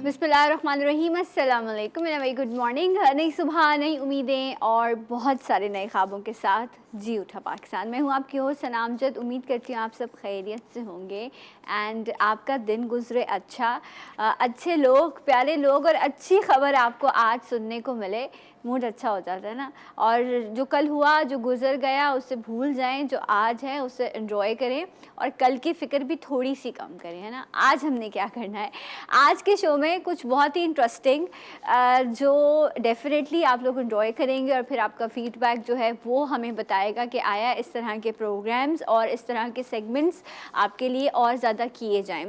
बिस्मिल्लाहिर्रहमानिर्रहीम, अस्सलाम वालेकुम, वेरी गुड मॉर्निंग। नई सुबह, नई उम्मीदें और बहुत सारे नए ख्वाबों के साथ जी उठा पाकिस्तान। मैं हूँ आपकी होस्ट सना अमजद। उम्मीद करती हूँ आप सब खैरियत से होंगे एंड आपका दिन गुजरे अच्छा, अच्छे लोग, प्यारे लोग और अच्छी खबर आपको आज सुनने को मिले। मूड अच्छा हो जाता है ना। और जो कल हुआ, जो गुजर गया, उसे भूल जाएं। जो आज है उसे एंजॉय करें और कल की फ़िक्र भी थोड़ी सी कम करें, है ना। आज हमने क्या करना है, आज के शो में कुछ बहुत ही इंटरेस्टिंग जो डेफिनेटली आप लोग एंजॉय करेंगे और फिर आपका फीडबैक जो है वो हमें बताएगा कि आया इस तरह के प्रोग्राम्स और इस तरह के सेगमेंट्स आपके लिए और ज़्यादा किए जाएं।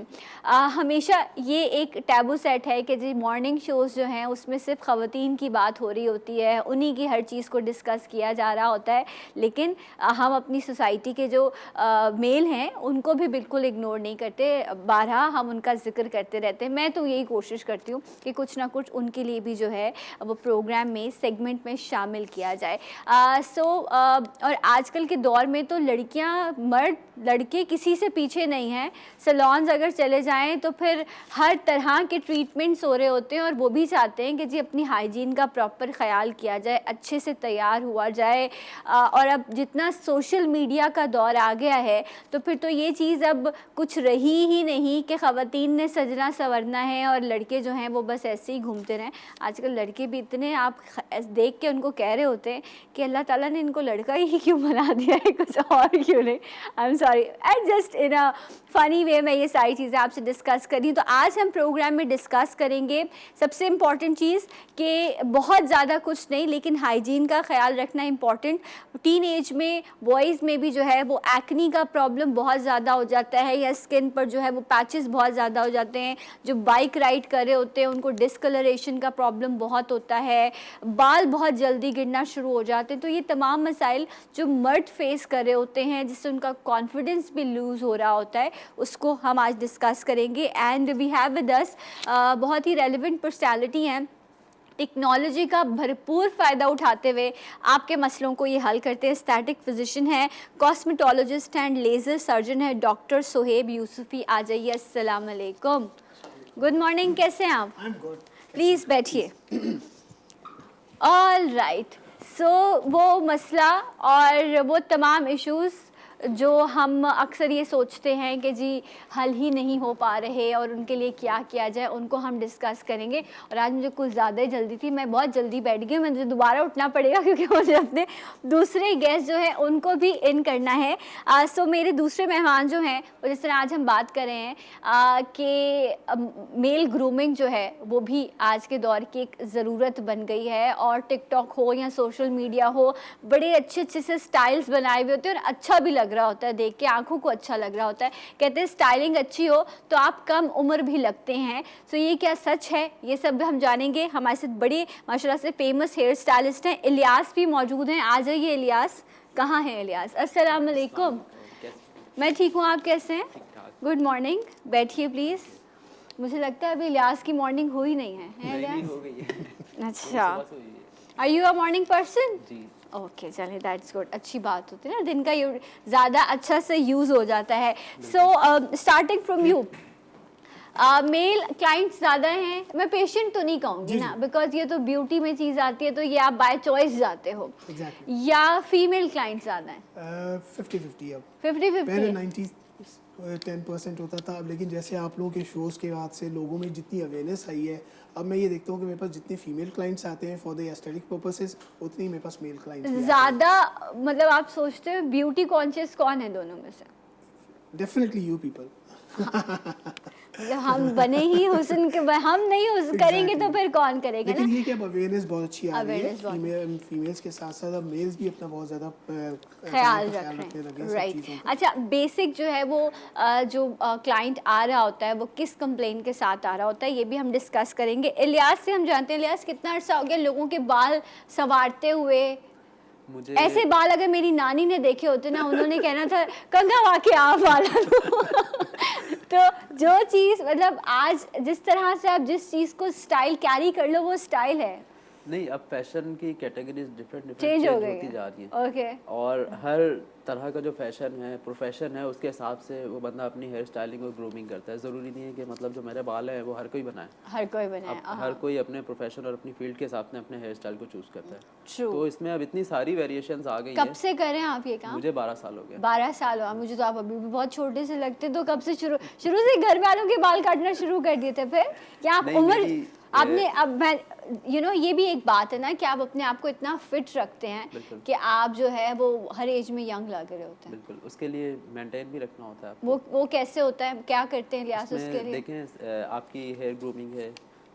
हमेशा ये एक टैबू सेट है कि जी मॉर्निंग शोज़ जो हैं उसमें सिर्फ ख़वातीन की बात हो रही होती है, उन्हीं की हर चीज़ को डिस्कस किया जा रहा होता है। लेकिन हम अपनी सोसाइटी के जो मेल हैं उनको भी बिल्कुल इग्नोर नहीं करते, बारहा हम उनका जिक्र करते रहते हैं। मैं तो यही कोशिश करती हूँ कि कुछ ना कुछ उनके लिए भी जो है वो प्रोग्राम में, सेगमेंट में शामिल किया जाए। और आजकल के दौर में तो लड़कियाँ, मर्द, लड़के किसी से पीछे नहीं हैं। सैलून्स अगर चले जाएं तो फिर हर तरह के ट्रीटमेंट्स हो रहे होते हैं और वो भी चाहते हैं कि जी अपनी हाइजीन का प्रॉपर ख्याल किया जाए, अच्छे से तैयार हुआ जाए। और अब जितना सोशल मीडिया का दौर आ गया है तो फिर तो ये चीज़ अब कुछ रही ही नहीं कि ख़वातीन ने सजना संवरना है और लड़के जो हैं वो बस ऐसे ही घूमते रहें। आजकल लड़के भी इतने, आप देख के उनको कह रहे होते हैं कि अल्लाह ताला ने इनको लड़का ही क्यों बना दिया है, कुछ और क्यों नहीं। I am sorry, and just in a funny way मैं ये सारी चीज़ें आपसे डिस्कस कर रही हूँ। तो आज हम प्रोग्राम में डिस्कस करेंगे सबसे इम्पॉर्टेंट चीज़ कि बहुत ज़्यादा कुछ नहीं लेकिन हाइजीन का ख्याल रखना इम्पॉर्टेंट। टीन एज में बॉयज़ में भी जो है वो एक्नी का प्रॉब्लम बहुत ज़्यादा हो जाता है या स्किन पर जो है वो पैचेस बहुत ज़्यादा हो जाते हैं। जो बाइक राइड कर रहे होते हैं उनको डिस्कलरेशन का प्रॉब्लम बहुत होता है, बाल बहुत जल्दी गिरना शुरू हो जाते हैं। तो ये तमाम मसाइल जो मर्द फेस कर रहे होते हैं जिससे उनका कॉन्फिडेंस भी लूज़ हो रहा होता है, उसको हम आज डिस्कस करेंगे। And we have with us बहुत ही रेलिवेंट पर्सनैलिटी हैं, टेक्नोलॉजी का भरपूर फ़ायदा उठाते हुए आपके मसलों को ये हल करते हैं। एस्थेटिक फिजिशियन है, कॉस्मेटोलॉजिस्ट एंड लेज़र सर्जन है, डॉक्टर सोहेब यूसुफ़ी। आ जाइए। अस्सलाम वालेकुम, गुड मॉर्निंग, कैसे हैं आप? प्लीज़ बैठिए। ऑल राइट, सो वो मसला और वो तमाम इश्यूज़ जो हम अक्सर ये सोचते हैं कि जी हल ही नहीं हो पा रहे और उनके लिए क्या किया जाए, उनको हम डिस्कस करेंगे। और आज मुझे कुछ ज़्यादा ही जल्दी थी, मैं बहुत जल्दी बैठ गई, मुझे दोबारा उठना पड़ेगा क्योंकि मुझे अपने दूसरे गेस्ट जो हैं उनको भी इन करना है। सो मेरे दूसरे मेहमान जो हैं वो, जिस तरह आज हम बात कर रहे हैं कि मेल ग्रूमिंग जो है वो भी आज के दौर की एक ज़रूरत बन गई है। और टिकटॉक हो या सोशल मीडिया हो, बड़े अच्छे अच्छे से स्टाइल्स बनाए हुए होते हैं और अच्छा भी लग रहा होता है, देख के आंखों को अच्छा लग रहा होता है। कहते हैं स्टाइलिंग अच्छी हो तो आप कम उम्र भी लगते हैं। सो ये क्या सच है, ये सब हम जानेंगे। हमारे साथ बड़े माशाल्लाह से फेमस हेयर स्टाइलिस्ट हैं, इलियास भी मौजूद हैं। आ जाइए इलियास। कहाँ हैं इलियास? अस्सलाम वालेकुम। मैं ठीक हूँ, आप कैसे हैं? गुड मॉर्निंग, बैठिए प्लीज़। मुझे लगता है अभी इलियास की मॉर्निंग हो ही नहीं है इलियास? हो गई है। अच्छा, are you a morning person? जी। ओके, चलिए दैट्स गुड, अच्छी बात होती है ना, दिन का ज़्यादा अच्छा से यूज़ हो जाता है। So starting from you, mail clients ज़्यादा हैं, मैं पेशेंट तो नहीं कहूँगी ना, बिकॉज ये तो ब्यूटी में चीज़ आती है तो ये आप बाय चॉइस जाते हो। या फीमेल क्लाइंट्स ज़्यादा हैं? 50-50 अब 50-50 पहले 90-10% होता था। अब लेकिन जैसे आप लोगों के शोज़ के बाद से लोगों में जितनी अवेयरनेस आई है, अब मैं ये देखता हूँ कि मेरे पास जितने फीमेल क्लाइंट्स आते हैं फॉर द एस्थेटिक पर्पसेस, उतने ही मेरे पास मेल क्लाइंट्स ज़्यादा। मतलब आप सोचते हो ब्यूटी कॉन्शियस कौन है दोनों में से? Definitely you people. मतलब हम बने ही हुस्न के, हम नहीं हुस्न करेंगे तो फिर कौन करेगा? लेकिन ना ये कि अब अवेयरनेस बहुत अच्छी आ रही है, फीमेल्स के साथ साथ अब मेल्स भी अपना बहुत ज़्यादा ख्याल रखने लगे। राइट, अच्छा, बेसिक जो है वो जो क्लाइंट आ रहा होता है वो किस कंप्लेन के साथ आ रहा होता है ये भी हम डिस्कस करेंगे। इलियास से हम जानते हैं, इलियास कितना अर्सा हो गया लोगों के बाल संवारते हुए? मुझे ऐसे बाल अगर मेरी नानी ने देखे होते ना, उन्होंने कहना था कंघा वाके आप वाला। तो जो चीज़, मतलब आज जिस तरह से आप जिस चीज़ को स्टाइल कैरी कर लो वो स्टाइल है। नहीं, अब फैशन की कैटेगरीज डिफरेंट चेंज हो चेंज गई होती है। जा रही है। ओके, और हर तरह का जो फैशन है, प्रोफेशन है, उसके हिसाब से वो बंदा अपनी हेयर स्टाइलिंग और ग्रूमिंग करता है। ज़रूरी नहीं है कि मतलब जो मेरे बाल हैं वो हर कोई बनाए। हर कोई बनाए, अब हर कोई अपने प्रोफेशन और अपनी फील्ड के हिसाब से अपने हेयर स्टाइल को चूज़ करता है। ट्रू। तो इसमें अब इतनी सारी वेरिएशंस आ गई कब हैं। से कर रहे हैं आप ये काम? मुझे 12 साल हो गए। 12 साल हुआ मुझे, तो आप अभी भी बहुत छोटे से लगते। तो कब से शुरू शुरू से घर वालों के बाल काटना शुरू कर दिए थे फिर? क्या आप नहीं, उम्र मेरी, आपने अब मैं ये भी एक बात है ना कि आप अपने आप को इतना फिट रखते हैं बिल्कुल। कि आप जो है वो हर एज में यंग लग रहे होते हैं। बिल्कुल, उसके लिए मेंटेन भी रखना होता है आपको। वो कैसे होता है, क्या करते हैं लिहाज उसके इसमें लिए? देखें, आपकी हेयर ग्रूमिंग है,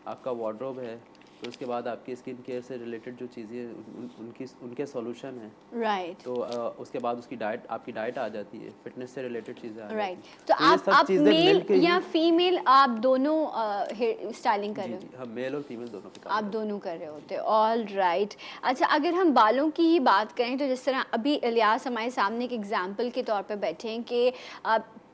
आपका वार्डरोब है, तो उसके बाद आपकी स्किन केयर से रिलेटेड जो चीज़ें उनके सॉल्यूशन हैं। राइट तो उसके बाद उसकी डाइट, आपकी डाइट आ जाती है, फिटनेस से रिलेटेड चीज़ें आ राइट। जाती हैं। तो ये आप सब चीज़ें मेल मिलके ही- या फीमेल आप दोनों हेयर स्टाइलिंग कर जी रहे जी, हो? हम मेल और फीमेल दोनों पे काम आप करते हैं। दोनों कर रहे होते, ऑल राइट। अच्छा, अगर हम बालों की ही बात करें तो जिस तरह अभी इलियास हमारे सामने एक एग्जांपल के तौर पे बैठे हैं कि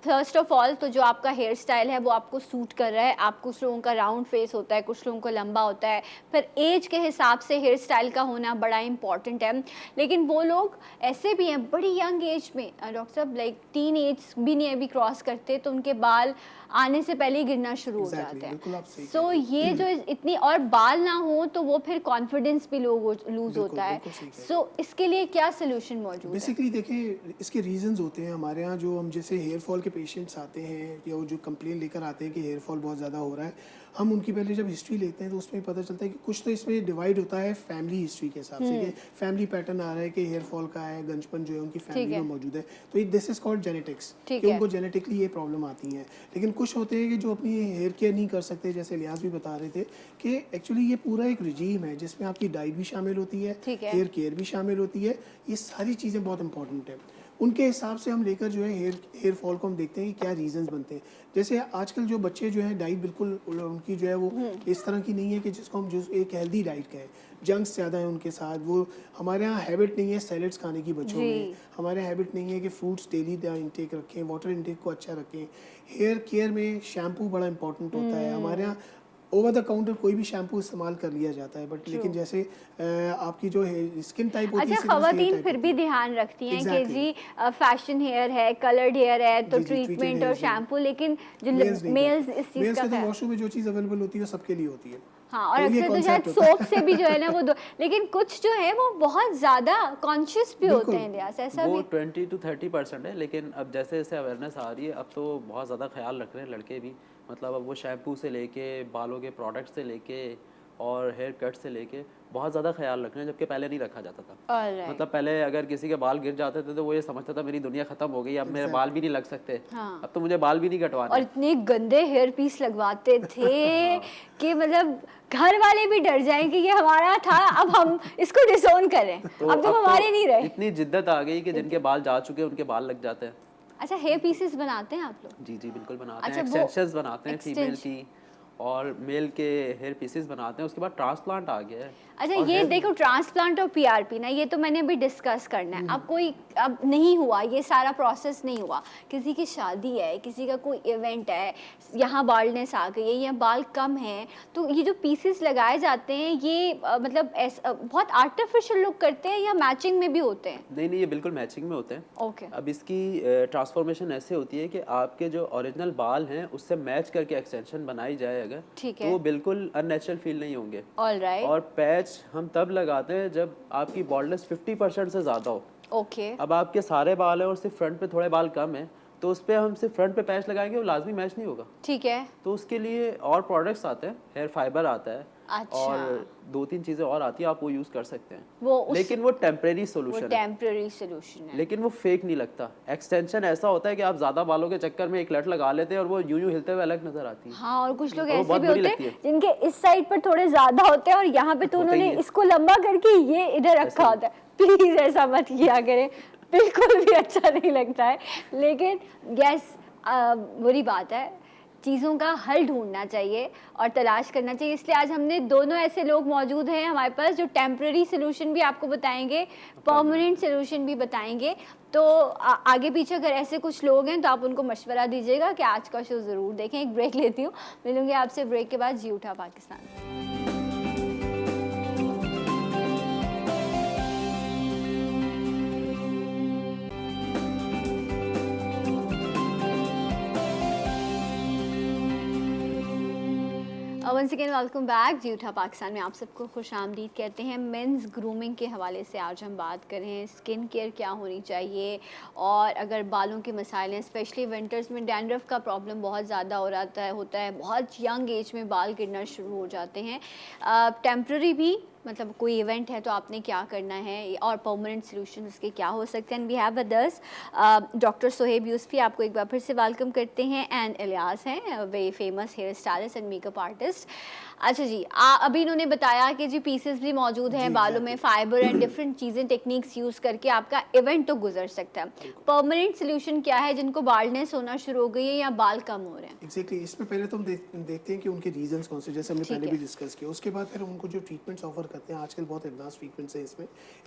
फर्स्ट ऑफ ऑल तो जो आपका हेयर स्टाइल है वो आपको सूट कर रहा है। आप कुछ लोगों का राउंड फेस होता है, कुछ लोगों को लंबा होता है। फिर एज के हिसाब से हेयर स्टाइल का होना बड़ा इंपॉर्टेंट है। लेकिन वो लोग ऐसे भी हैं बड़ी यंग एज में, डॉक्टर साहब लाइक टीन एज भी नहीं अभी क्रॉस करते तो उनके बाल आने से पहले ही गिरना शुरू हो Exactly, जाते बिल्कुल हैं। आप सही सो कह रहे ये जो इतनी और बाल ना हो तो वो फिर कॉन्फिडेंस भी लूज होता है। बिल्कुल सही कह रहे सो इसके लिए क्या सोल्यूशन मौजूद है? बेसिकली देखिए, इसके रीजंस होते हैं हमारे यहाँ। जो हम जैसे हेयर फॉल के पेशेंट्स आते हैं या वो जो कंप्लेन लेकर आते हैं कि हेयर फॉल बहुत ज़्यादा हो रहा है, हम उनकी पहले जब हिस्ट्री लेते हैं तो उसमें पता चलता है कि कुछ तो इसमें डिवाइड होता है फैमिली हिस्ट्री के हिसाब से, कि फैमिली पैटर्न आ रहा है कि हेयर फॉल का है, गंजपन जो है उनकी फैमिली है। में मौजूद है। तो दिस इज कॉल्ड जेनेटिक्स, ठीक कि है। उनको जेनेटिकली ये प्रॉब्लम आती है। लेकिन कुछ होते हैं कि जो अपनी हेयर केयर नहीं कर सकते, जैसे लिहाज भी बता रहे थे कि एक्चुअली ये पूरा एक रिजीम है जिसमें आपकी डाइट भी शामिल होती है, ठीक है। हेयर केयर भी शामिल होती है। ये सारी चीज़ें बहुत इंपॉर्टेंट है। उनके हिसाब से हम लेकर जो है हेयर फॉल को हम देखते हैं कि क्या रीजंस बनते हैं। जैसे आजकल जो बच्चे जो हैं डाइट बिल्कुल उनकी जो है वो इस तरह की नहीं है कि जिसको हम जो एक हेल्दी डाइट कहें। जंक्स ज़्यादा है उनके साथ। वो हमारे यहाँ हैबिट नहीं है सैलेड्स खाने की बच्चों में। हमारे यहाँ हैबिट नहीं है कि फ्रूट्स डेली इंटेक रखें, वाटर इंटेक को अच्छा रखें। हेयर केयर में शैम्पू बड़ा इंपॉर्टेंट होता है। हमारे यहाँ ओवर द काउंटर कोई भी शैम्पू इस्तेमाल कर लिया जाता है, बट लेकिन जैसे आपकी जो स्किन टाइप होती है, अच्छा, खवातीन फिर भी ध्यान रखती हैं कि जी फैशन हेयर है, कलर्ड हेयर है तो ट्रीटमेंट और शैम्पू, लेकिन जो मेल्स इस चीज मेल्स का के तो वॉशरूम में जो चीज़ अवेलेबल होती है वो सबके लिए होती है। हाँ, और तो ये अक्सर तो शायद concept होता है। सोप से भी जो है ना वो दो, लेकिन कुछ जो है वो बहुत ज्यादा कॉन्शियस भी होते हैं लिहाज, ऐसा वो भी 20 to 30% है। लेकिन अब जैसे जैसे अवेयरनेस आ रही है, अब तो बहुत ज़्यादा ख्याल रख रहे हैं लड़के भी। मतलब अब वो शैम्पू से लेके, बालों के प्रोडक्ट से लेके और हेयर कट से लेके बहुत ज़्यादा ख्याल रख रहे हैं, जबकि पहले नहीं रखा जाता था। Alright. मतलब पहले अगर किसी के बाल गिर जाते थे तो वो ये समझता था मेरी दुनिया ख़त्म हो गई, अब मेरे बाल भी नहीं लग सकते। हाँ। अब तो मुझे बाल भी नहीं और कटवाने। इतने गंदे हेयर पीस लगवाते थे कि मतलब घर वाले भी डर जाएं कि ये हमारा था, अब हम इसको डिसोन करें, अब तो हमारे नहीं रहे। इतनी जिद्दत आ गई कि जिनके बाल जा चुके हैं उनके बाल लग जाते हैं। अच्छा, हेयर पीसेस बनाते हैं आप लोग? जी जी, बिल्कुल बनाते अच्छा, हैं। वो एक्सटेंशंस बनाते हैं फीमेल extension- की, और मेल के हेयर पीसेस बनाते हैं। उसके बाद ट्रांसप्लांट आ गया है। अच्छा, और ये hair- देखो ट्रांसप्लांट और पीआरपी ना, ये तो मैंने अभी डिस्कस करना है। अब नहीं हुआ, ये सारा प्रोसेस नहीं हुआ, किसी की शादी है, किसी का कोई इवेंट है, यहाँ बाल्डनेस आ गई है या बाल कम है, तो ये जो पीसेस लगाए जाते हैं ये मतलब बहुत आर्टिफिशियल लुक करते हैं या मैचिंग में भी होते हैं? नहीं नहीं, ये बिल्कुल मैचिंग में होते हैं। ओके, अब इसकी ट्रांसफॉर्मेशन ऐसे होती है कि आपके जो ओरिजिनल बाल हैं उससे मैच करके एक्सटेंशन बनाई जाए अगर, ठीक तो है, वो बिल्कुल अननेचुरल फील नहीं होंगे। ऑलराइट, और पैच हम तब लगाते हैं जब आपकी बॉल्डनेस 50% से ज़्यादा हो। ओके, अब आपके सारे बाल हैं और सिर्फ फ्रंट पे थोड़े बाल कम हैं, तो उस पर हम सिर्फ फ्रंट पे पैच लगाएंगे, वो लाजमी मैच नहीं होगा। ठीक है, तो उसके लिए और प्रोडक्ट्स आते हैं, हेयर फाइबर आता है, अच्छा, और 2-3 चीज़ें और आती है, आप वो यूज़ कर सकते हैं। वो लेकिन वो टेम्परेरी वो सोल्यूशन है, टेम्पररी सोल्यूशन है। लेकिन वो फेक नहीं लगता। एक्सटेंशन ऐसा होता है कि आप ज़्यादा बालों के चक्कर में एक लट लगा लेते हैं और वो यूं हिलते हुए अलग नज़र आती है। हाँ, और कुछ लोग और वो ऐसे बहुत भी बुरी होते लगती हैं है। जिनके इस साइड पर थोड़े ज्यादा होते हैं और यहाँ पे तो होते ही उन्होंने है। इसको लंबा करके ये इधर रखा होता है। प्लीज ऐसा मत किया करें, बिल्कुल भी अच्छा नहीं लगता है। लेकिन यस, बुरी बात है, चीज़ों का हल ढूंढना चाहिए और तलाश करना चाहिए। इसलिए आज हमने दोनों ऐसे लोग मौजूद हैं हमारे पास जो टेम्पररी सोल्यूशन भी आपको बताएंगे, परमानेंट सोल्यूशन भी बताएंगे। तो आगे पीछे अगर ऐसे कुछ लोग हैं तो आप उनको मशवरा दीजिएगा कि आज का शो ज़रूर देखें। एक ब्रेक लेती हूँ, मिलूंगी आपसे ब्रेक के बाद। जी उठा Pakistan. Once again welcome back. जी उठा पाकिस्तान में आप सबको खुश आमदीद कहते हैं। मेंस ग्रूमिंग के हवाले से आज हम बात कर रहे हैं, स्किन केयर क्या होनी चाहिए, और अगर बालों के मसाइल हैं, स्पेशली विंटर्स में डैंड्रफ का प्रॉब्लम बहुत ज़्यादा होता है, बहुत यंग एज में बाल गिरना शुरू हो जाते हैं। टेम्प्रेरी भी, मतलब कोई इवेंट है तो आपने क्या करना है, और परमानेंट सोल्यूशन इसके क्या हो सकते हैं। And we have with us doctor Sohaib Yusufi, आपको एक बार फिर से वेलकम करते हैं। एंड इलियास हैं, very famous hair stylist and makeup artist. अच्छा जी, अभी इन्होंने बताया कि जी पीसेस भी मौजूद हैं बालों में, फाइबर एंड डिफरेंट चीज़ें टेक्निक्स यूज़ करके आपका इवेंट तो गुजर सकता है। परमानेंट सोल्यूशन क्या है जिनको बाल्डनेस होना शुरू हो गई है या बाल कम हो रहे हैं? एग्जैक्टली इसमें पहले तो हम देखते हैं कि उनके रीजंस कौन से, जैसे हमने पहले भी डिस्कस किया। उसके बाद फिर हम उनको जो ट्रीटमेंट्स ऑफर करते हैं, आजकल बहुत एडवांस ट्रीटमेंट्स हैं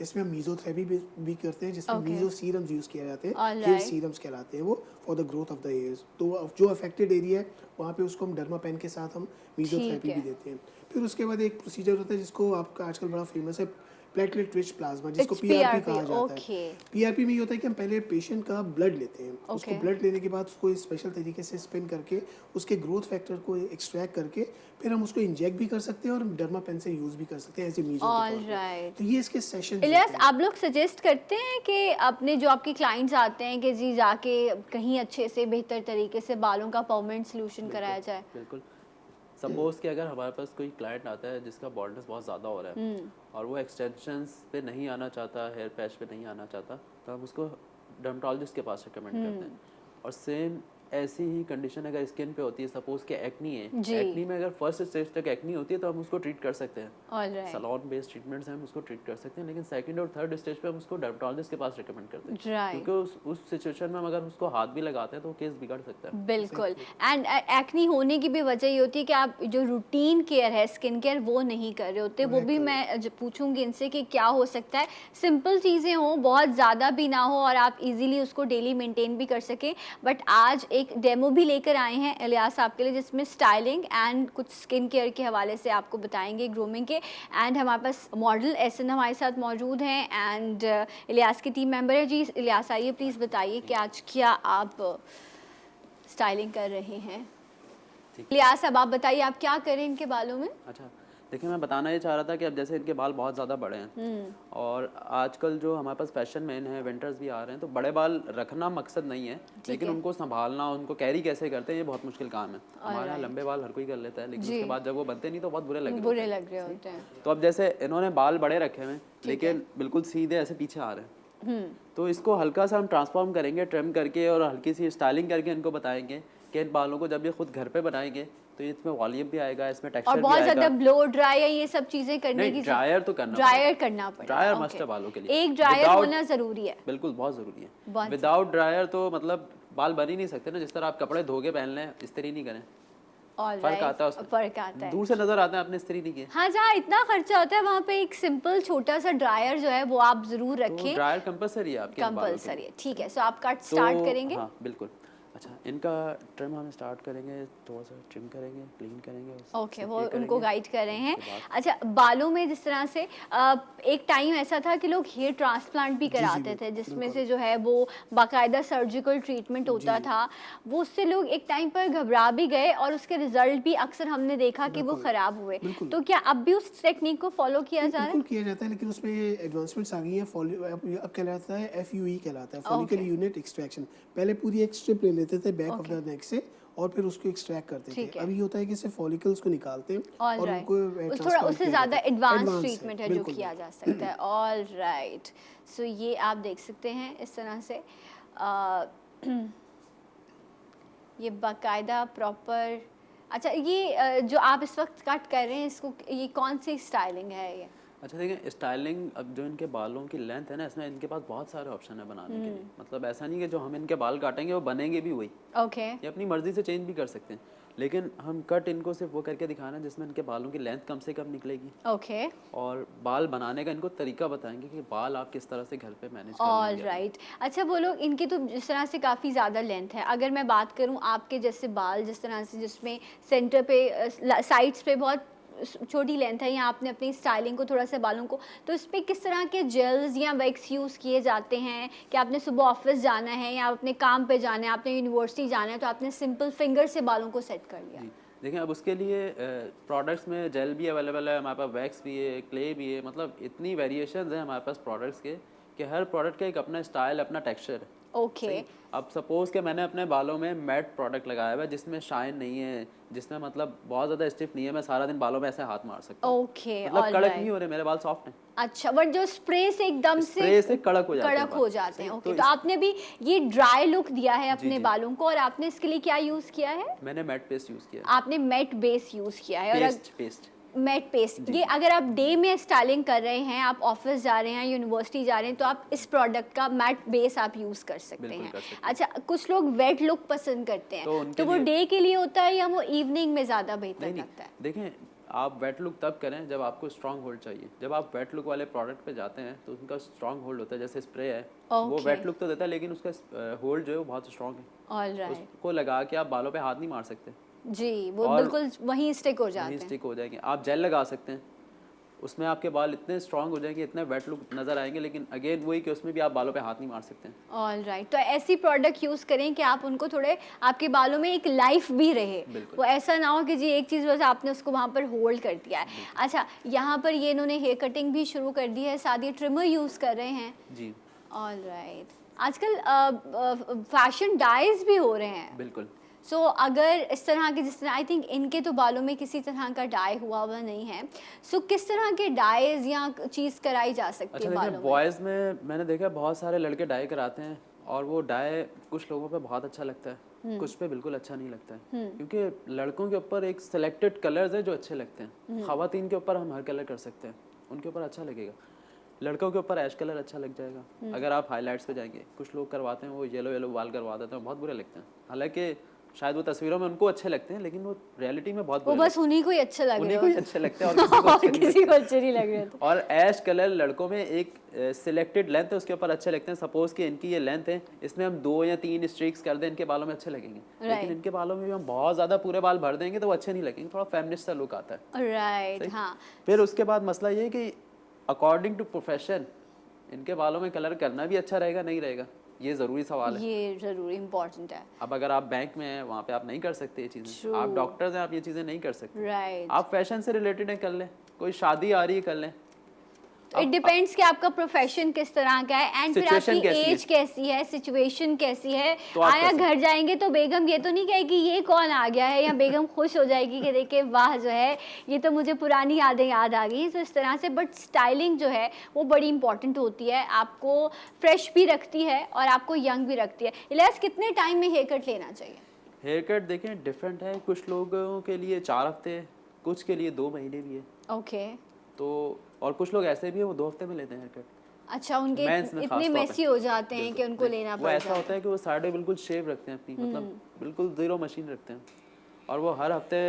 इसमें हम मीजोथेरेपी भी करते हैं, जिसमें मीजो सीरम्स यूज़ किए जाते हैं। हेयर सीरम्स कहलाते हैं वो, for the growth of the hairs. तो जो अफेक्टेड एरिया है वहाँ पे उसको हम डर्मा पेन के साथ हम मीजोथेरेपी भी देते हैं। फिर उसके बाद एक प्रोसीजर होता है जिसको आपका आजकल बड़ा फेमस है, प्लेटलेट रिच प्लाज्मा, जिसको पीआरपी कहा जाता है। पीआरपी में ये होता है कि हम पहले पेशेंट का ब्लड लेते हैं, उसको ब्लड लेने के बाद उसको स्पेशल तरीके से स्पिन करके उसके ग्रोथ फैक्टर को एक्सट्रैक्ट करके फिर हम उसको इंजेक्ट भी कर सकते हैं और डर्मा पेन से यूज भी कर सकते हैं एज ए मीजो। तो ये इसके सेशन। इलियास, आप लोग सजेस्ट करते हैं कि अपने जो आपके क्लाइंट्स आते हैं कि जी जाके कहीं अच्छे से बेहतर तरीके से बालों का परमानेंट सोल्यूशन कराया जाए? बिल्कुल। सपोज कि अगर हमारे पास कोई क्लाइंट आता है जिसका बॉल्डनेस बहुत ज़्यादा हो रहा है और वो एक्सटेंशंस पे नहीं आना चाहता, हेयर पैच पे नहीं आना चाहता, तो हम उसको डर्मेटोलॉजिस्ट के पास रिकमेंड करते हैं। और सेम ऐसी ही कंडीशन अगर स्किन पे होती है, सपोज कि एक्नी है, एक्नी में अगर फर्स्ट स्टेज तक एक्नी होती है तो हम उसको ट्रीट कर सकते हैं। सैलून बेस्ड ट्रीटमेंट्स हैं, हम उसको ट्रीट कर सकते हैं। लेकिन सेकंड और थर्ड स्टेज पे हम उसको डर्मेटोलॉजिस्ट के पास रिकमेंड करते हैं, क्योंकि उस सिचुएशन में हम अगर उसको हाथ भी लगाते हैं तो केस बिगड़ सकता है। बिल्कुल। एंड एक्नी होने की भी वजह ये होती है कि आप जो रूटीन केयर है, स्किन केयर, वो नहीं कर रहे होते। वो भी मैं पूछूंगी इनसे कि क्या हो सकता है। सिंपल चीज़ें हों, बहुत ज़्यादा भी ना हो, और आप इजीली उसको डेली मेंटेन भी कर सकें। बट आज एक डेमो भी लेकर आए हैं इलियास आपके लिए, जिसमें स्टाइलिंग एंड कुछ स्किन केयर के हवाले से आपको बताएंगे, ग्रूमिंग के। एंड हमारे पास मॉडल एसन हमारे साथ मौजूद हैं एंड इलियास की टीम मेंबर है। जी इलियास, आइए प्लीज़ बताइए कि आज क्या आप स्टाइलिंग कर रहे हैं। इलियास, अब आप बताइए आप क्या करें इनके बालों में? अच्छा, देखिए मैं बताना ये चाह रहा था कि अब जैसे इनके बाल बहुत ज़्यादा बड़े हैं और आजकल जो हमारे पास फैशन में है, विंटर्स भी आ रहे हैं, तो बड़े बाल रखना मकसद नहीं है, लेकिन उनको संभालना, उनको कैरी कैसे करते हैं, ये बहुत मुश्किल काम है। हमारे यहाँ लंबे बाल हर कोई कर लेता है, लेकिन उसके बाद जब वो बनते नहीं तो बहुत बुरे लग रहे होते हैं। तो अब जैसे इन्होंने बाल बड़े रखे हुए हैं लेकिन बिल्कुल सीधे ऐसे पीछे आ रहे हैं, तो इसको हल्का सा हम ट्रांसफॉर्म करेंगे, ट्रिम करके और हल्की सी स्टाइलिंग करके इनको बताएंगे कि इन बालों को जब ये खुद घर पे बनाएंगे तो इसमें वॉल्यूम भी आएगा, इसमें टेक्सचर भी आएगा। और बहुत ज्यादा ब्लो ड्राई है, ये सब चीजें करने की ड्रायर तो करना पड़ेगा। ड्रायर मस्ट है बालों के लिए, एक ड्रायर होना जरूरी है। बिल्कुल बहुत जरूरी है। विदाउट ड्रायर तो मतलब बाल बन ही नहीं सकते ना। जिस तरह आप कपड़े धो के पहन लें, इस्त्री नहीं करें, फर्क आता है, फर्क आता है, दूर से नजर आता है, आपने इस्त्री नहीं की। हाँ, जहाँ इतना खर्चा होता है वहाँ पे एक सिंपल छोटा सा ड्रायर जो है वो आप जरूर रखें। ड्रायर कंपलसरी है आपके, कंपलसरी है। ठीक है, सो आप कट स्टार्ट करेंगे? हाँ बिल्कुल। अच्छा, इनका ट्रिम हम स्टार्ट करेंगे, थोड़ा सा ट्रिम करेंगे, क्लीन करेंगे। ओके, वो उनको गाइड कर रहे हैं। अच्छा, बालों में जिस तरह से एक टाइम ऐसा था कि लोग हेयर ट्रांसप्लांट भी कराते थे, जिसमें से जो है वो बाकायदा सर्जिकल ट्रीटमेंट होता था। वो उससे लोग एक टाइम पर घबरा भी गए और उसके रिजल्ट भी अक्सर हमने देखा कि वो खराब हुए। तो क्या अब भी उस टेक्निक को फॉलो किया जा रहा है? किया जाता है, लेकिन उसमें एडवांसमेंट्स आ गई हैं। अब कहलाता है FUE कहलाता है, फॉलिकल यूनिट एक्सट्रैक्शन। पहले पूरी एक स्ट्रिप ले लेते थे बैक ऑफ द नेक से और फिर उसको एक्सट्रैक्ट करते थे। अभी होता है कि सिर्फ फॉलिकल्स को निकालते हैं और उनको थोड़ा उससे ज़्यादा एडवांस ट्रीटमेंट है जो किया जा सकता है। ऑल राइट, सो ये आप देख सकते हैं इस तरह से ये बाकायदा प्रॉपर। अच्छा, ये जो आप इस वक्त कट कर रहे हैं, इसको ये कौन सी स्टाइलिंग है ये? अच्छा देखिए, स्टाइलिंग अब जो इनके बालों की लेंथ है ना, इसमें इनके पास बहुत सारे ऑप्शन है बनाने के लिए। मतलब ऐसा नहीं कि जो हम इनके बाल काटेंगे वो बनेंगे भी वही। ओके, ये अपनी मर्जी से चेंज भी कर सकते हैं, लेकिन हम कट इनको सिर्फ वो करके दिखाना जिसमें इनके बालों की लेंथ कम से कम निकलेगी। ओके, और बाल बनाने का इनको तरीका बताएंगे कि बाल आप किस तरह से घर पे मैनेज कर ऑल राइट। अच्छा, वो लोग इनकी तो जिस तरह से काफ़ी ज़्यादा लेंथ है, अगर मैं बात करूँ आपके जैसे बाल जिस तरह से, जिसमें सेंटर पे साइड्स पे बहुत छोटी लेंथ है, या आपने अपनी स्टाइलिंग को थोड़ा सा बालों को, तो इस पर किस तरह के जेल्स या वैक्स यूज़ किए जाते हैं? कि आपने सुबह ऑफिस जाना है या अपने काम पे जाना है, आपने यूनिवर्सिटी जाना है, तो आपने सिंपल फिंगर से बालों को सेट कर लिया? देखिए अब उसके लिए प्रोडक्ट्स में जेल भी अवेलेबल है, हमारे पास वैक्स भी है, क्ले भी है, मतलब इतनी वेरिएशंस हैं हमारे पास प्रोडक्ट्स के कि हर प्रोडक्ट का एक अपना स्टाइल, अपना टेक्सचर है। ओके सही। अब सपोज कि मैंने अपने बालों में मैट प्रोडक्ट लगाया हुआ है जिसमें शाइन नहीं है, जिसमें मतलब बहुत ज़्यादा स्टिफ नहीं है, मैं सारा दिन बालों में ऐसे हाथ मार सकता हूँ, ओके मतलब कड़क नहीं ऑलराइट। हो रहे, मेरे बाल सॉफ्ट हैं। अच्छा, बट जो स्प्रे से एकदम स्प्रे से कड़क हो जाते हैं कड़क बाल। हो जाते हैं। सही, ओके, तो तो आपने भी ये ड्राई लुक दिया है जी अपने जी बालों को, और आपने इसके लिए क्या यूज किया है? मैंने मैट पेस्ट यूज़ किया, आपने मैट बेस यूज किया है। और पेस्ट। मैट पेस्ट, जी ये अगर आप डे में स्टाइलिंग कर रहे हैं, आप ऑफिस जा रहे हैं, यूनिवर्सिटी जा रहे हैं, तो आप इस प्रोडक्ट का मैट बेस आप यूज कर सकते बिल्कुल हैं। कर सकते हैं। अच्छा, कुछ लोग वेट लुक पसंद करते हैं, तो उनके तो वो लिए- डे के लिए होता है या वो इवनिंग में ज्यादा बेहतर नहीं लगता है? देखें, आप वेट लुक तब करें जब आपको स्ट्रॉन्ग होल्ड चाहिए। जब आप वेट लुक वाले प्रोडक्ट पे जाते हैं तो उनका स्ट्रॉन्ग होल्ड होता है, जैसे स्प्रे है वो Okay. वेट लुक तो देता है लेकिन उसका होल्ड जो है वो बहुत स्ट्रॉन्ग है। ऑलराइट, उसको लगा के आप बालों पे हाथ नहीं मार सकते, जी, वो और बिल्कुल वहीं स्टिक हो वहीं जाते हैं। स्टिक हो जाएंगे। आप जेल लगा सकते हैं, उसमें आपके बाल इतने स्ट्रॉन्ग हो जाएंगे, इतने वेट लुक नज़र आएंगे, लेकिन अगेन वही कि उसमें भी आप बालों पे हाथ नहीं मार सकते। ऑलराइट, तो ऐसी प्रोडक्ट यूज करें कि आप उनको थोड़े, आपके बालों में एक लाइफ भी रहे, बिल्कुल। वो ऐसा ना हो कि जी एक चीज़ बस आपने उसको वहाँ पर होल्ड कर दिया है। अच्छा, यहाँ पर ये इन्होंने हेयर कटिंग भी शुरू कर दी है, साथ ही ट्रिमर यूज कर रहे हैं। जी ऑलराइट, आजकल फैशन डाइज भी हो रहे हैं। बिल्कुल। सो अगर इस तरह के, जिस तरह आई थिंक इनके तो बालों में किसी तरह का डाई हुआ हुआ नहीं है, सो किस तरह के डाइज या चीज़ कराई जा सकती अच्छा है देखिए, बालों में? बॉयज़ में मैंने देखा बहुत सारे लड़के डाई कराते हैं और वो डाई कुछ लोगों पे बहुत अच्छा लगता है, कुछ पे बिल्कुल अच्छा नहीं लगता है, क्योंकि लड़कों के ऊपर एक सिलेक्टेड कलर्स है जो अच्छे लगते हैं। ख़वातीन के ऊपर हम हर कलर कर सकते हैं, उनके ऊपर अच्छा लगेगा। लड़कों के ऊपर ऐश कलर अच्छा लग जाएगा। अगर आप हाईलाइट्स पे जाएंगे, कुछ लोग करवाते हैं वो येलो येलो बाल करवा देते हैं, बहुत बुरे लगते हैं। हालांकि शायद वो तस्वीरों में उनको अच्छे लगते हैं लेकिन वो रियलिटी में बहुत वो बुरे बस उन्हीं को ही अच्छा लग उन्हीं रहा को ही होता अच्छे लगते हैं और किसी को और अच्छे नहीं किसी को अच्छे नहीं लग रहे थे। और ऐश कलर लड़कों में एक सिलेक्टेड लेंथ है, उसके ऊपर अच्छे लगते हैं। सपोज कि इनकी ये लेंथ है, इसमें हम 2 या 3 स्ट्रिक्स कर दें, इनके बालों में अच्छे लगेंगे। लेकिन इनके बालों में भी हम बहुत ज़्यादा पूरे बाल भर देंगे तो वो अच्छे नहीं लगेंगे, थोड़ा फेमिनिस्ट सा लुक आता है। राइट, सही? हाँ। फिर उसके बाद मसला ये है कि अकॉर्डिंग टू प्रोफेशन इनके बालों में कलर करना भी अच्छा रहेगा नहीं रहेगा, ये ज़रूरी सवाल है। ये ज़रूर इम्पोर्टेंट है। अब अगर आप बैंक में हैं वहाँ पे आप नहीं कर सकते ये चीज़ें, True. आप डॉक्टर्स हैं, आप ये चीज़ें नहीं कर सकते। राइट, आप फैशन से रिलेटेड है कर लें, कोई शादी आ रही है कर लें। इट डिपेंड्स कि आपका प्रोफेशन किस तरह का है, एंड फिर Situation आपकी कैसी है? एज कैसी है, सिचुएशन कैसी है। तो आप आया कैसे? घर जाएंगे तो बेगम ये तो नहीं कहेगी ये कौन आ गया है, या बेगम खुश हो जाएगी कि देखे वाह जो है ये तो मुझे पुरानी यादें याद आ गई। तो इस तरह से, बट स्टाइलिंग जो है वो बड़ी इंपॉर्टेंट होती है, आपको फ्रेश भी रखती है और आपको यंग भी रखती है। इलियास, कितने टाइम में हेयर कट लेना चाहिए? हेयर कट देखें डिफरेंट है, कुछ लोगों के लिए 4 हफ्ते, कुछ के लिए 2 महीने भी है। ओके, तो और कुछ लोग ऐसे भी हैं वो 2 हफ्ते में लेते हैं हेयर कट। अच्छा, उनके Men's में इतने खास तौर पे। मेसी हो जाते हैं कि बिल्कुल। उनको लेना वो पड़ ऐसा जाता होता है कि वो साइडें बिल्कुल शेव रखते हैं अपनी, मतलब बिल्कुल 0 मशीन रखते हैं, और वो हर हफ्ते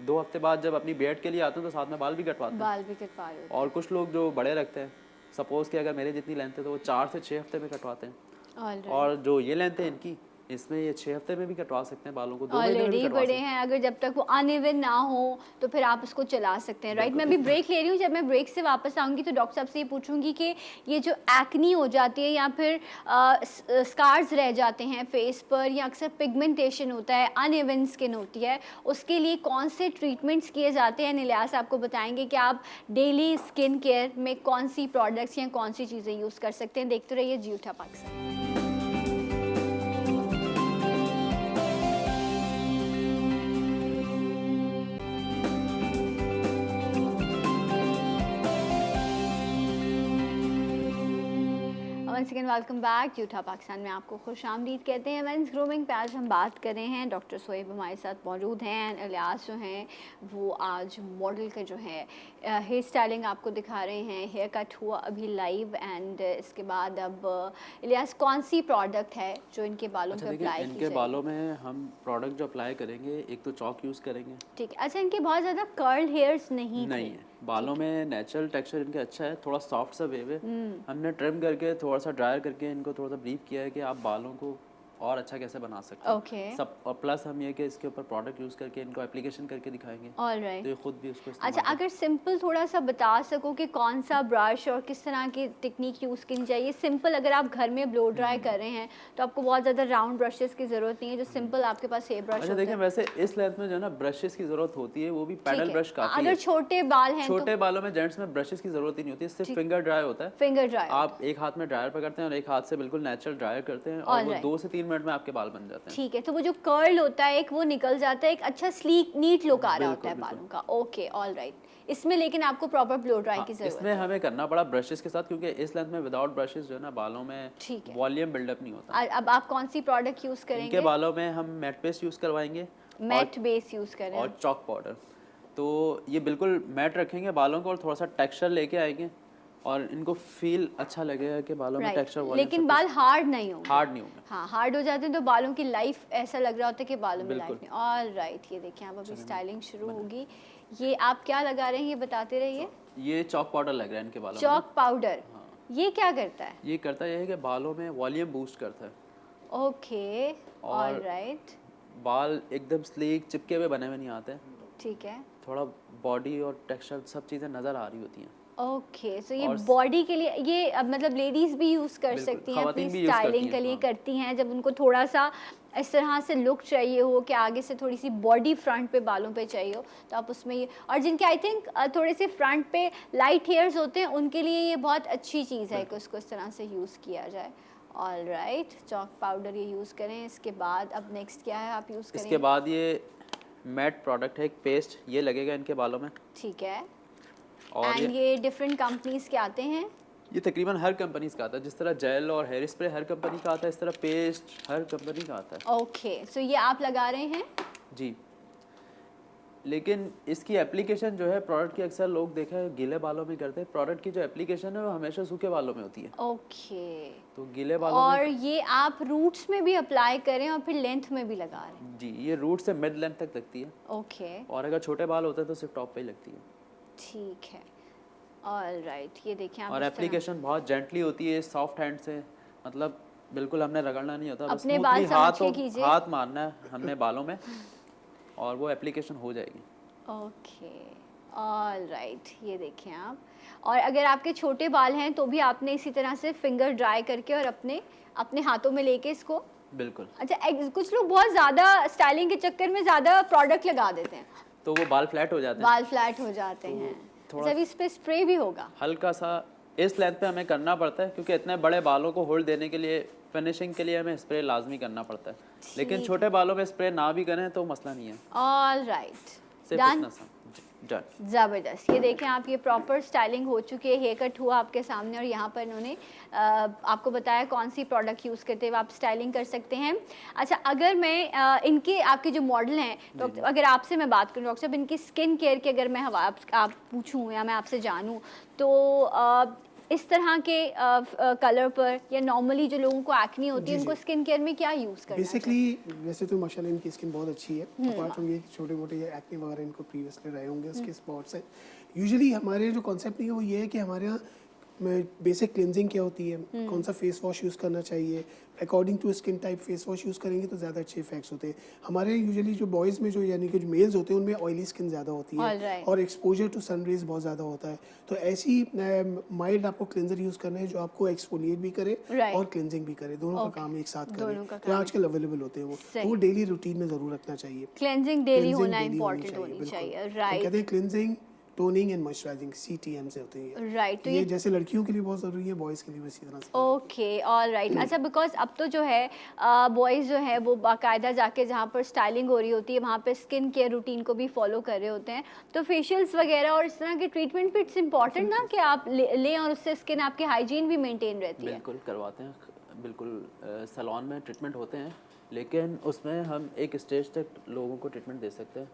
2 हफ्ते बाद जब अपनी बेड के लिए आते हैं तो साथ में बाल भी कटवाते हैं। बाल भी कटवा लो। और कुछ लोग जो बड़े रखते हैं, सपोज कि अगर मेरे जितनी लेंथ है तो वो 4 से 6 हफ्ते में कटवाते हैं, ऑलराइट, और जो ये लेंथ है इनकी, इसमें ये 6 हफ्ते में भी कटवा सकते हैं बालों को, 2 महीने में भी ऑलरेडी कटवा बड़े सकते हैं। हैं, अगर जब तक वो अनइवन ना हो तो फिर आप उसको चला सकते हैं। राइट, मैं अभी ब्रेक ले रही हूँ, जब मैं ब्रेक से वापस आऊँगी तो डॉक्टर साहब से ये पूछूंगी कि ये जो एक्नी हो जाती है या फिर स्कार्स रह जाते हैं फेस पर, या अक्सर पिगमेंटेशन होता है, अनइवन स्किन होती है, उसके लिए कौन से ट्रीटमेंट्स किए जाते हैं। इलियास आपको बताएंगे कि आप डेली स्किन केयर में कौन सी प्रोडक्ट्स या कौन सी चीज़ें यूज़ कर सकते हैं। देखते रहिए जी उठा Pakistan. Once again welcome back, यूठा पाकिस्तान में आपको खुश आमदीद कहते हैं। मेंस ग्रूमिंग पे आज हम बात कर रहे हैं, डॉक्टर सोहेब हमारे साथ मौजूद हैं, एंड इलियास जो हैं वो आज मॉडल के जो है हेयर स्टाइलिंग आपको दिखा रहे हैं। हेयर कट हुआ अभी लाइव, एंड इसके बाद अब इलियास कौन सी प्रोडक्ट है जो इनके बालों अच्छा पे देखिए, अप्लाई की इनके जाएगी? बालों में हम प्रोडक्ट जो अप्लाई करेंगे, एक तो चौक यूज़ करेंगे। ठीक है, अच्छा, इनके बहुत ज़्यादा कर्ल हेयर्स नहीं नहीं थे। है, बालों में नेचुरल टेक्सचर इनके अच्छा है, थोड़ा सॉफ्ट सा वेव है। हमने ट्रिम करके थोड़ा सा ड्रायर करके इनको थोड़ा सा ब्रीफ किया है कि आप बालों को और अच्छा कैसे बना सकते हैं। Okay. सब और प्लस हम ये कि इसके ऊपर प्रोडक्ट यूज़ करके इनको एप्लीकेशन करके दिखाएंगे, ऑल तो राइट। ये खुद भी उसको इस्तेमाल अच्छा, अगर सिंपल थोड़ा सा बता सको कि कौन सा ब्रश और किस तरह की टेक्निक यूज़ करनी चाहिए। सिंपल अगर आप घर में ब्लो ड्राई कर रहे हैं तो आपको बहुत ज़्यादा राउंड ब्रशेस की ज़रूरत नहीं है, जो सिंपल आपके पास हेयर ब्रश अच्छा होता देखिए, है। वैसे इस लेंथ में जो है ना ब्रशेस की ज़रूरत होती है, वो भी ठीक पैडल है। ब्रश काफ़ी अगर है। छोटे बाल हैं तो छोटे बालों में जेंट्स में ब्रशेस की ज़रूरत ही नहीं होती, सिर्फ ठीक। फिंगर ड्राई होता है। Finger dry. आप एक हाथ में ड्रायर पकड़ते हैं और एक हाथ से बिल्कुल नेचुरल ड्रायर करते हैं और वो Alright. 2 से 3 मिनट में आपके बाल बन जाते हैं। ठीक है, तो वो जो कर्ल होता है एक वो निकल जाता है, एक अच्छा स्लीक नीट लुक आ रहा होता है बिल्कुल, बालों का। Okay, all right. इसमें लेकिन आपको प्रॉपर ब्लो ड्राई की ज़रूरत इसमें हमें करना पड़ा ब्रशेस के साथ, क्योंकि इस लेंथ में विदाउट ब्रशेस जो है ना बालों में ठीक है। वॉल्यूम बिल्डअप नहीं होता। है। अब आप कौन सी प्रोडक्ट यूज़ इनके करेंगे? बालों में हम मैट पेस्ट यूज़ करवाएंगे मैट बेस यूज़ करें। और चॉक पाउडर। तो ये बिल्कुल मैट रखेंगे बालों को और थोड़ा सा टेक्सचर लेके आएंगे और इनको फील अच्छा लगेगा कि बालों में राइट, टेक्सचर वॉल्यूम लेकिन बाल हार्ड नहीं होंगे। हार्ड नहीं होंगे। हाँ, हार्ड हो जाते हैं तो बालों की लाइफ ऐसा लग रहा होता है कि बालों में लाइफ बिल्कुल। नहीं। ऑल राइट, ये देखिए आप अभी स्टाइलिंग शुरू होगी। ये आप क्या लगा रहे हैं, ये बताते रहिए। ये चॉक पाउडर लग रहा है इनके बालों में। चॉक पाउडर, ये क्या करता है? ये करता है कि बालों में वॉल्यूम बूस्ट करता है। ओके, ऑल और राइट, बाल एकदम स्लीक चिपके हुए बने हुए नहीं आते, ठीक है। थोड़ा बॉडी और टेक्सचर सब चीज़ें नज़र आ रही होती हैं। ओके, सो ये और बॉडी के लिए ये अब मतलब लेडीज भी यूज़ कर बिल्कुल, सकती हैं, ख़वातीन अपनी भी यूज़ करती स्टाइलिंग हैं, के लिए हाँ। करती हैं, जब उनको थोड़ा सा इस तरह से लुक चाहिए हो कि आगे से थोड़ी सी बॉडी फ्रंट पे बालों पे चाहिए हो, तो आप उसमें ये, और जिनके आई थिंक थोड़े से फ्रंट पे लाइट हेयर्स होते हैं उनके लिए ये बहुत अच्छी चीज़ है कि उसको इस तरह से यूज़ किया जाए। ऑल राइट, चॉक पाउडर ये यूज़ करें। इसके बाद अब नेक्स्ट क्या है आप यूज़ करेंगे? इसके बाद ये मैट प्रोडक्ट है, एक पेस्ट, ये लगेगा इनके बालों में। ठीक है। और एंड ये डिफरेंट कंपनीज के आते हैं। ये तकरीबन हर कंपनीज का आता है, जिस तरह जेल और हेयर स्प्रे हर कंपनी का आता है, इस तरह पेस्ट हर कंपनी का आता है। ओके, सो ये आप लगा रहे हैं। जी, लेकिन इसकी एप्लीकेशन जो है प्रोडक्ट की, अक्सर लोग देखा है गीले बालों में करते हैं। प्रोडक्ट की जो एप्लीकेशन है वो हमेशा सूखे बालों में होती है। ओके, तो गीले बालों और में ये आप रूट्स में भी अप्लाई करें और फिर लेंथ में भी लगा रहे हैं। जी, ये रूट से मिड लेंथ तक लगती है ओके, और अगर छोटे बाल होते हैं तो सिर्फ टॉप पे ही लगती है। ठीक है। ऑल राइट, ये देखिए आप और इस तरह एप्लीकेशन बहुत जेंटली होती है, सॉफ्ट हैंड से, मतलब बिल्कुल हमने रगड़ना नहीं होता, बस अपने बाल स्मूथली समझ के कीजिए। हाथ मारना है हमने बालों में और वो एप्लीकेशन हो जाएगी। ओके, ऑल राइट, ये देखें आप। और अगर आपके छोटे बाल हैं तो भी आपने इसी तरह से फिंगर ड्राई करके और अपने अपने हाथों में लेके इसको। बिल्कुल, अच्छा, कुछ लोग बहुत ज़्यादा स्टाइलिंग के चक्कर में ज़्यादा प्रोडक्ट लगा देते हैं, तो वो बाल फ्लैट हो जाते हैं। बाल फ्लैट हो जाते हैं। थोड़ा- जब इस पे स्प्रे भी होगा। हल्का सा इस लेंथ पे हमें करना पड़ता है, क्योंकि इतने बड़े बालों को होल्ड देने के लिए, फिनिशिंग के लिए हमें स्प्रे लाजमी करना पड़ता है। लेकिन छोटे बालों में स्प्रे ना भी करें तो मसला नहीं है, ऑल राइट, सिर्फ डन। इतना सा। डन। ज़बरदस्त, ये देखें आप, ये प्रॉपर स्टाइलिंग हो चुकी है, हेयर कट हुआ आपके सामने और यहाँ पर इन्होंने आपको बताया कौन सी प्रोडक्ट यूज़ करते हुए आप स्टाइलिंग कर सकते हैं। अच्छा, अगर मैं इनके आपके जो मॉडल हैं डॉक्टर, अगर आपसे मैं बात करूँ डॉक्टर साहब, इनकी स्किन केयर की अगर मैं आप पूछूँ या मैं आपसे जानूँ तो इस तरह के कलर पर या नॉर्मली जो लोगों को एक्ने होती है जी, उनको जी। स्किन केयर में क्या यूज़ करना चाहिए? बेसिकली वैसे तो माशाल्लाह इनकी स्किन बहुत अच्छी है, अपार्ट फ्रॉम ये छोटे मोटे ये एक्ने वगैरह इनको प्रीवियसली रहे होंगे उसके स्पॉट्स हैं। यूजुअली हमारे जो कॉन्सेप्ट नहीं है वो ये है कि हमारे यहाँ बेसिक क्लिनजिंग क्या होती है, कौन सा फेस वॉश यूज़ करना चाहिए, according to skin type face wash use करेंगे तो ज़्यादा अच्छे इफेक्ट्स होते हैं। हमारे यूजुअली जो बॉयज़ में जो यानी कि जो मेल्स होते हैं उनमें ऑयली स्किन ज़्यादा होती है Alright. और एक्सपोजर टू सन रेज बहुत ज़्यादा होता है। तो ऐसी माइल्ड आपको क्लिनजर यूज़ करना है जो आपको एक्सफोलिएट भी करे Right. और क्लिनजिंग भी करे, दोनों का Okay. काम एक साथ दोनों का करे। तो आजकल अवेलेबल होते हैं वो, सही। तो वो डेली रूटीन में ज़रूर रखना चाहिए। क्लेंजिंग डेली Cleansing होना daily इम्पोर्टेंट होनी बिल्कुल। चाहिए। हम राइट कहते हैं cleansing, toning and moisturising, CTM से होते हैं ये। राइट, तो ये ये जैसे लड़कियों के लिए बहुत ज़रूरी है, बॉयज़ के लिए भी इसी तरह से। Okay, all right. अच्छा, बिकॉज अब तो जो है बॉयज़ जो है वो बाकायदा जाके जहाँ पर स्टाइलिंग हो रही होती है वहाँ पे स्किन केयर रूटीन को भी फॉलो कर रहे होते हैं, तो फेशियल्स वगैरह और इस तरह के ट्रीटमेंट भी इट्स इम्पॉर्टेंट ना कि आप लें और उससे स्किन आपकी हाइजीन भी मेंटेन रहती है। बिल्कुल करवाते हैं, बिल्कुल सैलून में ट्रीटमेंट होते हैं, लेकिन उसमें हम एक स्टेज तक लोगों को ट्रीटमेंट दे सकते हैं।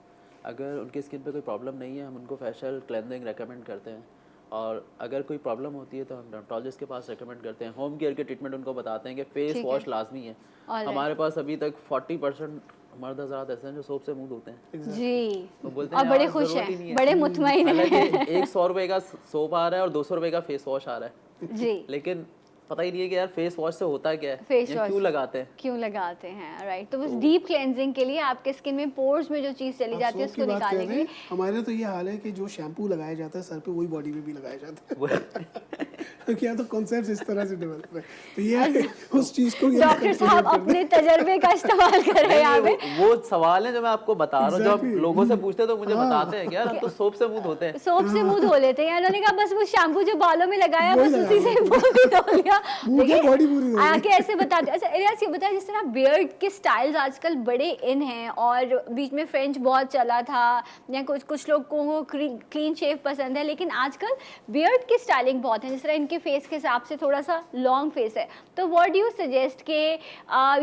अगर उनकी स्किन पे कोई प्रॉब्लम नहीं है हम उनको फेशियल क्लेंजिंग रेकमेंड करते हैं, और अगर कोई प्रॉब्लम होती है तो हम डर्मेटोलॉजिस्ट के पास रेकमेंड करते हैं। होम केयर के ट्रीटमेंट उनको बताते हैं कि फेस ठीक वॉश है। लाजमी है। Alright. हमारे पास अभी तक 40% मर्द हज़रात ऐसे हैं जो सोप से मुंह धोते हैं। जी, वो बोलते और हैं बड़े यार, खुश ज़रूरत ही हैं, नहीं है। बड़े मुतमईन हैं। हालांकि 100 रुपए का सोप आ रहा है और 200 रुपए का फेस वॉश आ रहा है, जी, लेकिन पता ही नहीं है कि यार फेस वॉश से होता क्या है, फेस या वॉश क्यों लगाते हैं। क्यों लगाते हैं, राइट। तो उस डीप क्लेंजिंग के लिए आपके स्किन में पोर्स में जो चीज़ चली आप जाती है सोप की उसको बात कर निकालने के रहे लिए। हैं, हमारे यहाँ तो ये हाल है कि जो शैम्पू लगाया जाता है सर पे वही बॉडी में भी लगाया जाता है। क्या तो कॉन्सेप्ट इस तरह से डेवलप है, तो ये है उस चीज़ को ये डॉक्टर साहब अपने तजर्बे का इस्तेमाल कर रहे हैं यहाँ पे। वो सवाल है जो मैं आपको बता रहा हूँ, जब Exactly. लोगों से पूछते हैं तो मुझे हाँ। बताते हैं कि यार हम तो सोप से मुंह धोते हैं। सोप से मुंह धो लेते हैं, उन्होंने कहा बस वो शैम्पू जो बालों में लगाया वही बस उसी लगा से मुंह भी धो लिया। मुंह क्या देखिए, बॉडी पूरी धो ली। आके ऐसे बताते। अच्छा इलियास ये बताया, जिस तरह बियर्ड के स्टाइल्स आजकल बड़े इन हैं और बीच में फ्रेंच बहुत चला था, या कुछ लोग को क्लीन शेव पसंद है, लेकिन आजकल बियर्ड की स्टाइलिंग बहुत है, जिस तरह इनके फेस के हिसाब से थोड़ा सा लॉन्ग फेस है। तो व्हाट डू यू सजेस्ट के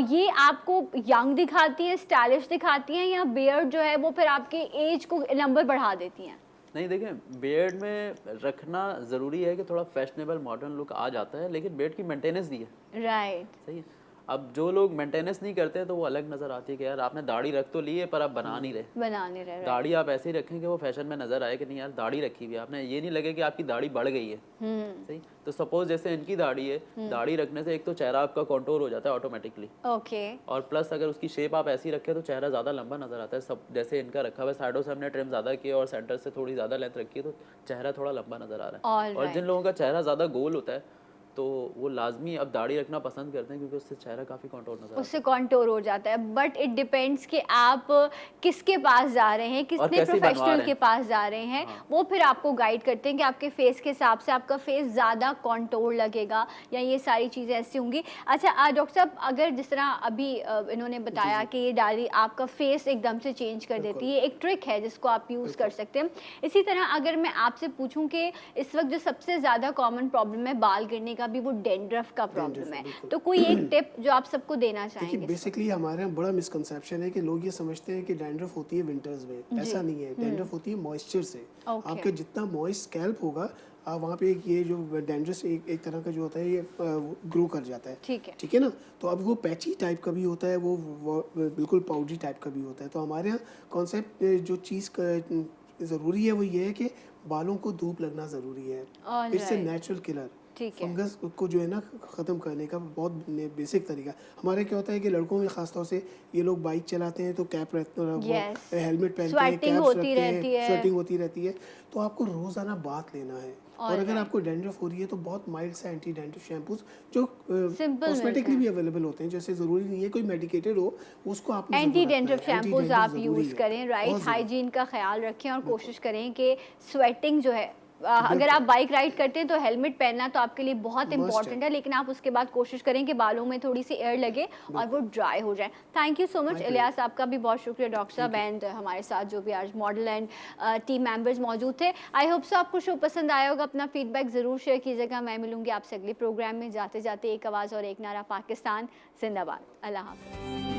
ये आपको यंग दिखाती है, स्टाइलिश दिखाती हैं, या बियर्ड जो है वो फिर आपके एज को नंबर बढ़ा देती हैं? नहीं देखें, बियर्ड में रखना ज़रूरी है कि थोड़ा फैशनेबल मॉडर्न लुक आ जाता है, लेकिन बियर्ड की मेंटेनेंस भी है। राइट। सही है। अब जो लोग मेंटेनेंस नहीं करते हैं तो वो अलग नज़र आती है कि यार आपने दाढ़ी रख तो ली है पर आप बना नहीं रहे। बनाने रहे। दाढ़ी आप ऐसे ही रखें कि वो फैशन में नज़र आए कि नहीं यार दाढ़ी रखी हुई है आपने, ये नहीं लगे कि आपकी दाढ़ी बढ़ गई है। सही। तो सपोज जैसे इनकी दाढ़ी है, दाढ़ी रखने से एक तो चेहरा आपका कॉन्टोर हो जाता है ऑटोमेटिकली, ओके। और प्लस अगर उसकी शेप आप ऐसी रखें तो चेहरा ज़्यादा लंबा नज़र आता है। सब जैसे इनका रखा हुआ है, साइडों से हमने ट्रिम ज़्यादा किया और सेंटर से थोड़ी ज़्यादा लेंथ रखी है तो चेहरा थोड़ा लंबा नज़र आ रहा है। All और right. जिन लोगों का चेहरा ज़्यादा गोल होता है तो वो लाजमी अब दाढ़ी रखना पसंद करते हैं क्योंकि उससे चेहरा काफ़ी कॉन्टोर नज़र आता है। उससे कॉन्टोर हो जाता है, बट इट डिपेंड्स कि आप किसके पास जा रहे हैं, किसने कैसी बनवा प्रोफेशनल रहे के हैं। पास जा रहे हैं। वो फिर आपको गाइड करते हैं कि आपके फेस के हिसाब से आपका फेस ज़्यादा कॉन्टोर लगेगा या ये सारी चीज़ें ऐसी होंगी। अच्छा डॉक्टर साहब, अगर जिस तरह अभी इन्होंने बताया कि ये डाली आपका फेस एकदम से चेंज कर देती है, एक ट्रिक है जिसको आप यूज़ कर सकते हैं। इसी तरह अगर मैं आपसे पूछूं कि इस वक्त जो सबसे ज़्यादा कॉमन प्रॉब्लम है बाल गिरने का भी, वो डेंड्रफ का प्रॉब्लम है, तो कोई एक टिप जो आप सबको देना देखिए चाहेंगे? बेसिकली हमारे यहाँ बड़ा मिसकंसेप्शन है कि लोग ये समझते हैं कि डैंड्रफ होती है विंटर्स में, ऐसा नहीं है। डैंड्रफ होती है मॉइस्चर से। Okay. आपके जितना मॉइस्ट स्कैल्प होगा आप वहाँ पे ये जो डैंड्रफ एक तरह का जो होता है ये ग्रो कर जाता है। ठीक है ना। तो अब वो पैची टाइप का भी होता है, वो बिल्कुल पाउडरी टाइप का भी होता है। तो हमारे यहाँ कॉन्सेप्ट जो चीज़ ज़रूरी है वो ये है कि बालों को धूप लगना ज़रूरी है। It's a natural killer. Fungus को जो है ना ख़त्म करने का बहुत बेसिक तरीका। हमारे क्या होता है कि लड़कों में ख़ासतौर से ये लोग बाइक चलाते हैं तो कैप हेलमेट पहनते हैं, कैप्स रखते हैं, स्वेटिंग होती रहती है। तो आपको रोज़ाना बात लेना है। और अगर आपको डैंड्रफ हो रही है तो बहुत माइल्ड सा एंटी डैंड्रफ शैम्पूज जो कॉस्मेटिकली भी अवेलेबल होते हैं, जैसे ज़रूरी नहीं है कोई मेडिकेटेड हो, उसको आप एंटी डैंड्रफ शैम्पूज आप यूज़ करें, राइट। हाइजीन का ख्याल रखें और कोशिश करें कि स्वेटिंग जो है, अगर आप बाइक राइड करते हैं तो हेलमेट पहनना तो आपके लिए बहुत इंपॉर्टेंट है, लेकिन आप उसके बाद कोशिश करें कि बालों में थोड़ी सी एयर लगे और वो ड्राई हो जाए। Thank you so much Ilyas, आपका भी बहुत शुक्रिया डॉक्टर साहब, एंड हमारे साथ जो भी आज मॉडल एंड टीम मेंबर्स मौजूद थे। आई होप सो आपको शो पसंद आया होगा। अपना फीडबैक ज़रूर शेयर कीजिएगा। मैं मिलूंगी आपसे अगले प्रोग्राम में। जाते जाते एक आवाज़ और एक नारा, पाकिस्तान जिंदाबाद। अल्लाह हाफ़िज़।